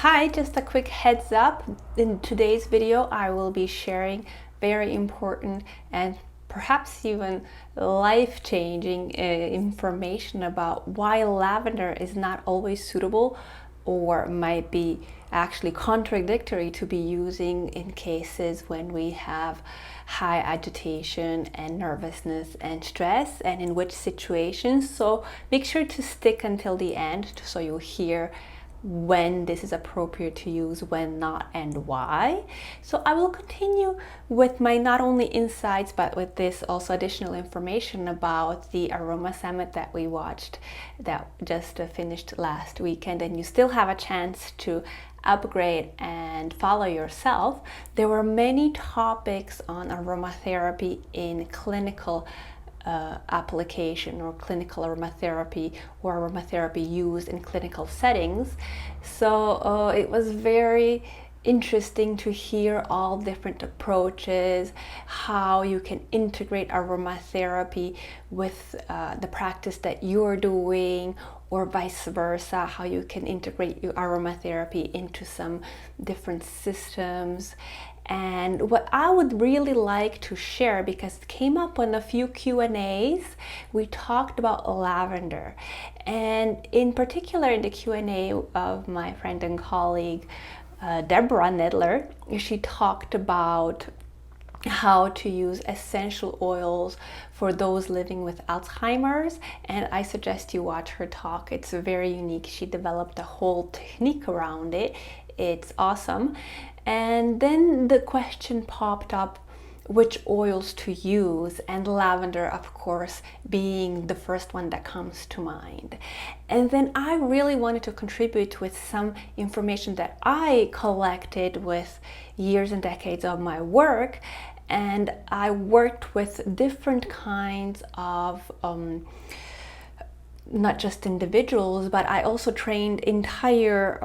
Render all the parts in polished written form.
Hi, just a quick heads up. In today's video, I will be sharing very important and perhaps even life-changing information about why lavender is not always suitable or might be actually contradictory to be using in cases when we have high agitation and nervousness and stress, and in which situations. So make sure to stick until the end so you'll hear when this is appropriate to use, when not, and why. So I will continue with my not only insights but with this also additional information about the Aroma Summit that we watched that just finished last weekend, and you still have a chance to upgrade and follow yourself. There were many topics on aromatherapy in clinical application or clinical aromatherapy or aromatherapy used in clinical settings. So it was very interesting to hear all different approaches, how you can integrate aromatherapy with the practice that you're doing, or vice versa, how you can integrate your aromatherapy into some different systems. And what I would really like to share, because it came up on a few Q&As, we talked about lavender. And in particular in the Q&A of my friend and colleague, Deborah Nedler, she talked about how to use essential oils for those living with Alzheimer's, and I suggest you watch her talk. It's very unique. She developed a whole technique around it. It's awesome. And then the question popped up, which oils to use, and lavender, of course, being the first one that comes to mind. And then I really wanted to contribute with some information that I collected with years and decades of my work. And I worked with different kinds of not just individuals, but I also trained entire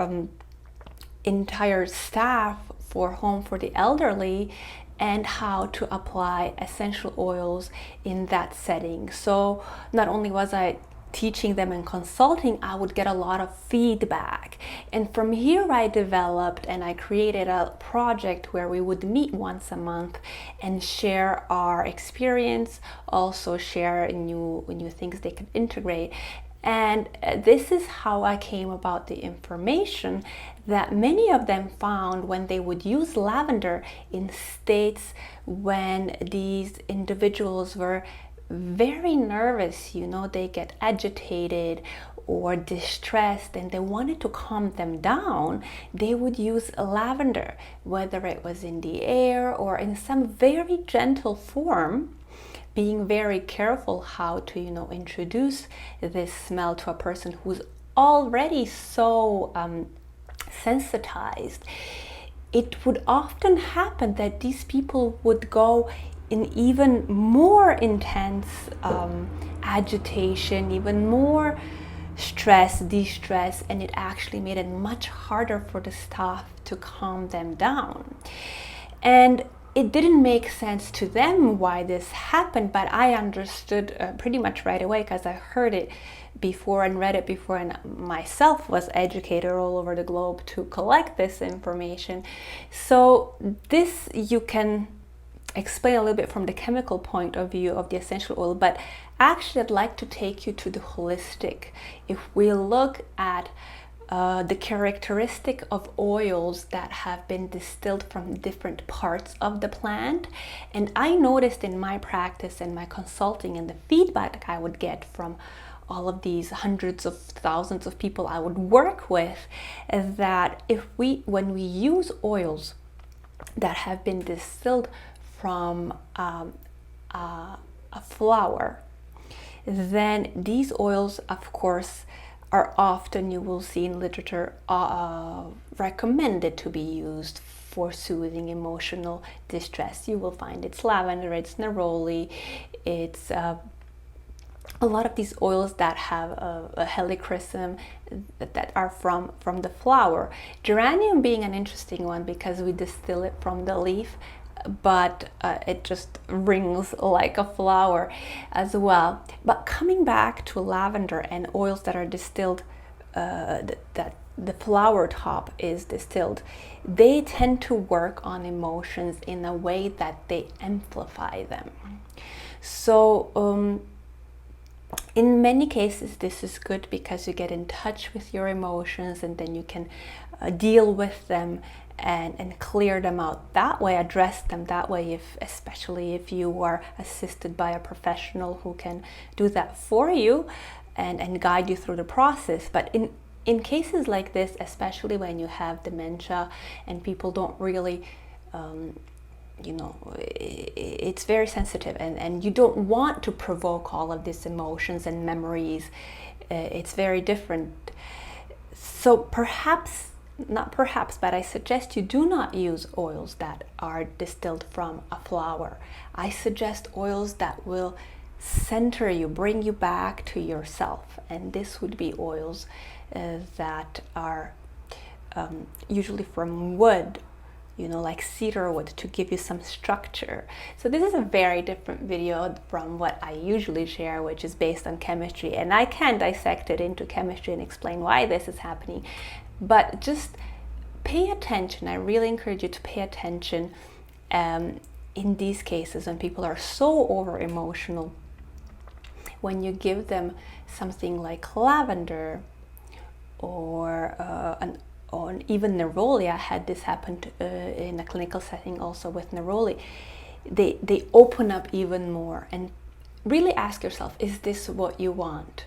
staff for home for the elderly, and how to apply essential oils in that setting. So not only was I teaching them and consulting, I would get a lot of feedback. And from here I developed and I created a project where we would meet once a month and share our experience, also share new things they could integrate. And this is how I came about the information that many of them found when they would use lavender in states when these individuals were very nervous. You know, they get agitated or distressed and they wanted to calm them down. They would use lavender, whether it was in the air or in some very gentle form, being very careful how to, introduce this smell to a person who's already so sensitized. It would often happen that these people would go in even more intense agitation, even more stress, distress, and it actually made it much harder for the staff to calm them down. And it didn't make sense to them why this happened, but I understood pretty much right away because I heard it before and read it before, and myself was educated all over the globe to collect this information. So this you can explain a little bit from the chemical point of view of the essential oil, but actually I'd like to take you to the holistic. If we look at the characteristic of oils that have been distilled from different parts of the plant. And I noticed in my practice and my consulting and the feedback I would get from all of these hundreds of thousands of people I would work with, is that when we use oils that have been distilled from a flower, then these oils, of course, are often, you will see in literature, recommended to be used for soothing emotional distress. You will find it's lavender, it's neroli, it's a lot of these oils that have a helichrysum that are from the flower. Geranium being an interesting one because we distill it from the leaf, but it just rings like a flower as well. But coming back to lavender and oils that are distilled that the flower top is distilled, they tend to work on emotions in a way that they amplify them. So in many cases, this is good because you get in touch with your emotions, and then you can deal with them and clear them out that way, address them that way, especially if you are assisted by a professional who can do that for you and guide you through the process. But in cases like this, especially when you have dementia and people don't really it's very sensitive, and you don't want to provoke all of these emotions and memories. It's very different. So perhaps, not perhaps, but I suggest you do not use oils that are distilled from a flower. I suggest oils that will center you, bring you back to yourself. And this would be oils that are usually from wood, like cedar wood, to give you some structure. So this is a very different video from what I usually share, which is based on chemistry, and I can dissect it into chemistry and explain why this is happening. But just pay attention. I really encourage you to pay attention in these cases when people are so over emotional. When you give them something like lavender or even neroli. I had this happen in a clinical setting also with neroli. They open up even more, and really ask yourself, is this what you want?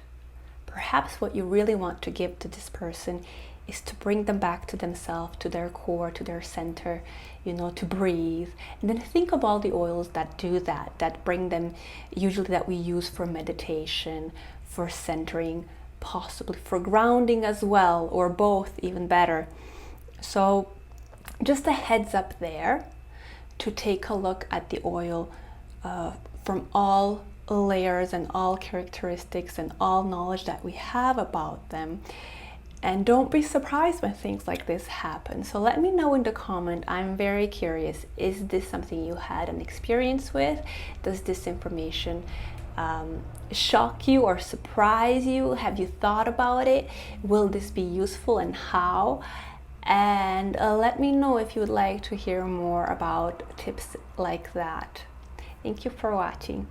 Perhaps what you really want to give to this person is to bring them back to themselves, to their core, to their center, to breathe. And then think of all the oils that do that bring them, usually that we use for meditation, for centering, possibly for grounding as well, or both, even better. So just a heads up there to take a look at the oil from all layers and all characteristics and all knowledge that we have about them. And don't be surprised when things like this happen. So let me know in the comment. I'm very curious. Is this something you had an experience with? Does this information shock you or surprise you? Have you thought about it? Will this be useful, and how? And let me know if you would like to hear more about tips like that. Thank you for watching.